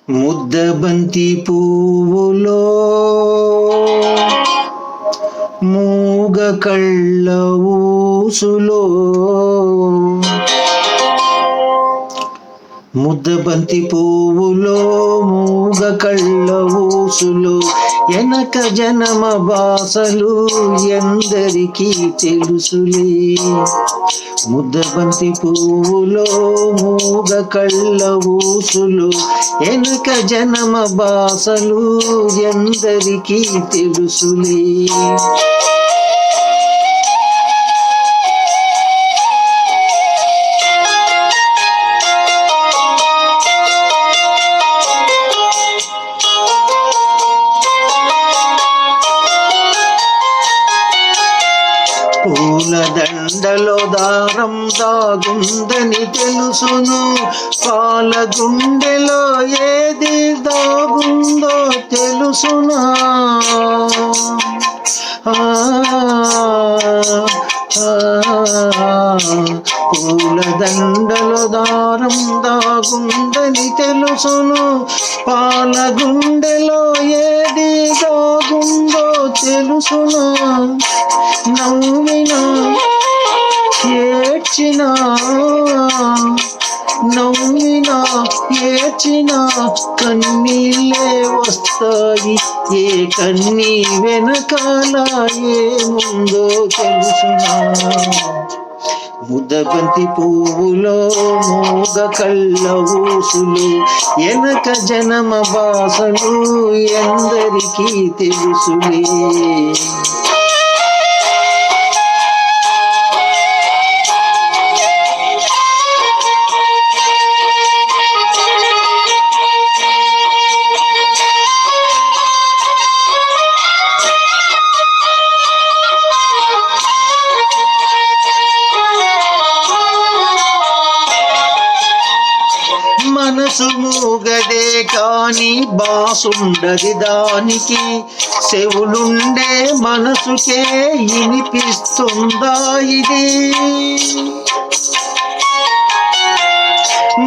ముద్దబంతి పువ్వులో మూగ కళ్ళ ఊసులో ముద్దబంతి పువ్వులో మూగ కళ్ళ ఊసులో ఎనక జనమ బాసలు ఎందరికీ తెలుసులే. ముద్దబంతి పువ్వులో మూగ కళ్ళ ఊసులు ఎనక జనమ బాసలు ఎందరికీ తెలుసులే. పూల దండలో దారం దాగుందని తెలుసును, పాల గుండెలో ఏది దాగుందో తెలుసునా. పూల దండలో దారం దాగుందని తెలుసును, పాల గుండెలో ఏది దాగుందో తెలుసునా. నవ్వినా ఏడ్చినా నవ్వినా ఏడ్చినా కన్నీళ్ళే వస్తాయి. ఏ కన్నీ వెనకాల ఏముందో తెలుసునా. ముద్దబంతి పువ్వులో మూగ కళ్ళ ఊసులు ఎనక జనమ బాసలు ఎందరికీ తెలుసులే. మనసు మూగదే కాని బాసుండది దానికి, చెవులుండే మనసుకే వినిపిస్తుందా ఇది.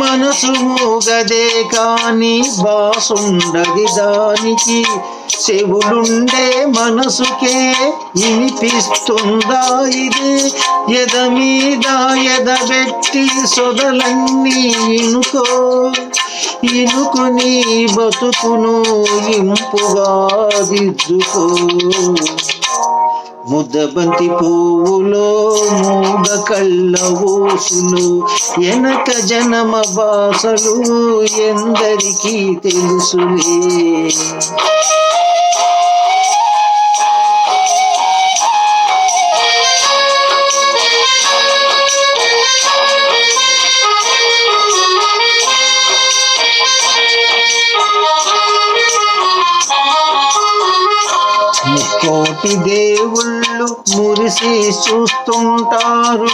మనసు మూగదే కాని బాసుండది దానికి, చెవులుండే మనసుకే వినిపిస్తుందా ఇది. ఎద మీద ఎదబెట్టి సొదలన్నీ ఇనుకొని బతుకును ఇంపుగా దిద్దుకో. ముద్దబంతి పువ్వులో మూగ కళ్ళ ఊసులు ఎనక జనమ బాసలు ఎందరికీ తెలుసులే. ముక్కోటి దేవుళ్ళు మురిసి చూస్తుంటారు,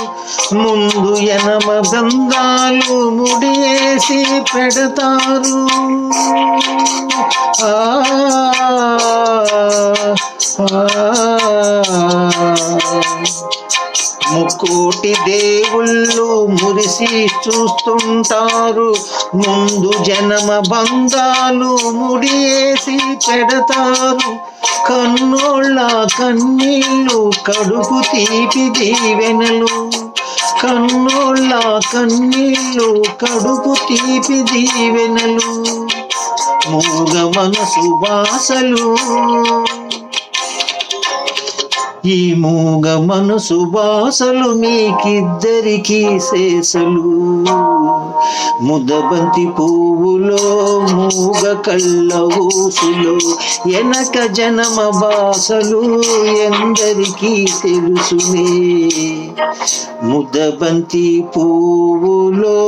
ముందు ఎనమ గంధాలు ముడియేసి పెడతారు. ముక్కోటి దేవుళ్ళు మురిసి చూస్తుంటారు, ముందు జనమ బంధాలు ముడియేసి పెడతారు. కన్నోళ్ళ కన్నీళ్ళు కడుపు తీపి దీవెనలు, కన్నోళ్ళ కన్నీళ్ళు కడుపు తీపి దీవెనలు. మూగ మనసు బాసలు ఈ మూగ మనసు బాసలు మీకిద్దరికీ శేషలు. ముద్దబంతి పువ్వులో మూగ కళ్ళ ఊసులో ఎనక జనమ బాసలు ఎందరికీ తెలుసులే. ముద్దబంతి పువ్వులో